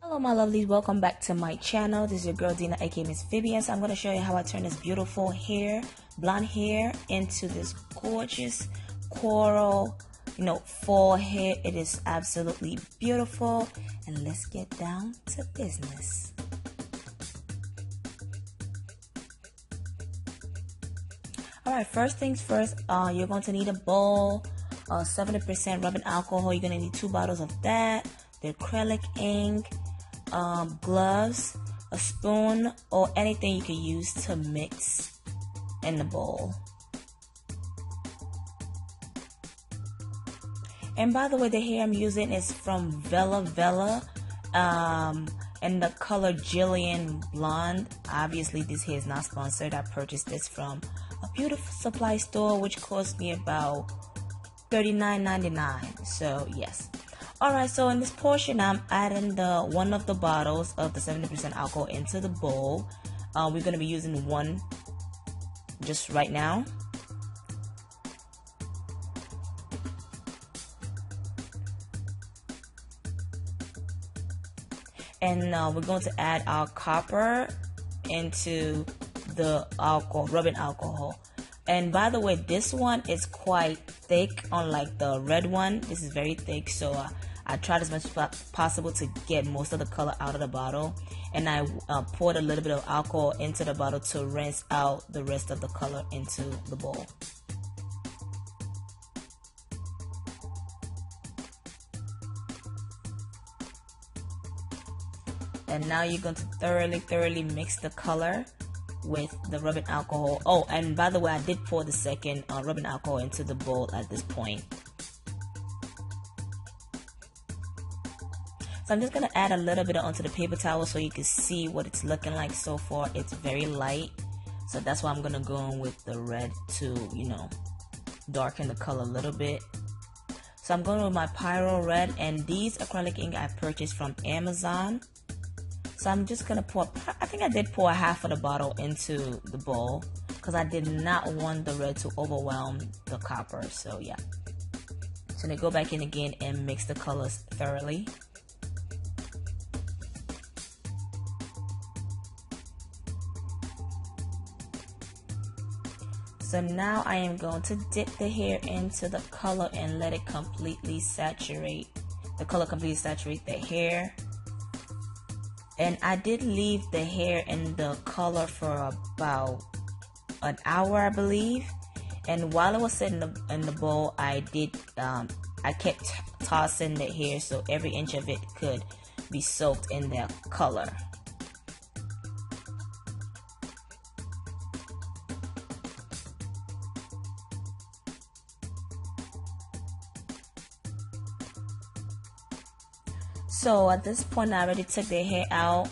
Hello my lovelies, welcome back to my channel. This is your girl Dina, aka mzphebian. So I'm going to show you how I turn this beautiful hair, blonde hair, into this gorgeous coral, fall hair. It is absolutely beautiful, and let's get down to business. Alright, first things first, you're going to need a bowl, 70% rubbing alcohol. You're going to need 2 bottles of that, the acrylic ink, gloves, a spoon, or anything you can use to mix in the bowl. And by the way, the hair I'm using is from Vella, and the color Jillian Blonde. Obviously, this hair is not sponsored. I purchased this from a beautiful supply store, which cost me about $39.99. So yes. Alright, so in this portion, I'm adding one of the bottles of the 70% alcohol into the bowl. We're going to be using one just right now. And we're going to add our copper into the rubbing alcohol. And by the way, this one is quite thick, unlike the red one. This is very thick, so I tried as much as possible to get most of the color out of the bottle. And I poured a little bit of alcohol into the bottle to rinse out the rest of the color into the bowl. And now you're going to thoroughly mix the color with the rubbing alcohol. Oh, and by the way, I did pour the second rubbing alcohol into the bowl at this point. So I'm just going to add a little bit onto the paper towel so you can see what it's looking like so far. It's very light, so that's why I'm going to go in with the red to, darken the color a little bit. So I'm going with my Pyro Red, and these acrylic ink I purchased from Amazon. So I'm just going to pour, I think I did pour half of the bottle into the bowl because I did not want the red to overwhelm the copper. So yeah. So then go back in again and mix the colors thoroughly. So now I am going to dip the hair into the color and let it completely saturate. The color completely saturate the hair. And I did leave the hair in the color for about an hour, I believe. And while it was sitting in the bowl, I kept tossing the hair so every inch of it could be soaked in that color. So at this point, I already took the hair out,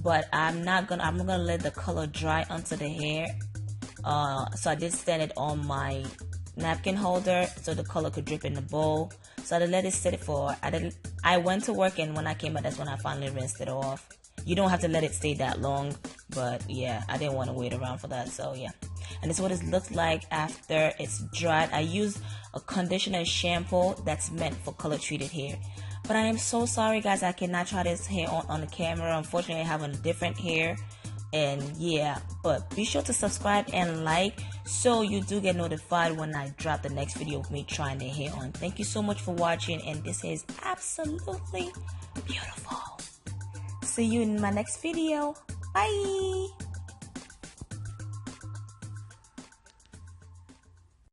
but I'm gonna let the color dry onto the hair. So I did stand it on my napkin holder so the color could drip in the bowl. So I let it sit for, I went to work, and when I came back, that's when I finally rinsed it off. You don't have to let it stay that long, but yeah, I didn't want to wait around for that, so yeah. And this is what it looks like after it's dried. I use a conditioner and shampoo that's meant for color treated hair. But I am so sorry, guys, I cannot try this hair on the camera. Unfortunately, I have a different hair. And yeah, but be sure to subscribe and like so you do get notified when I drop the next video of me trying the hair on. Thank you so much for watching, and this hair is absolutely beautiful. See you in my next video. Bye.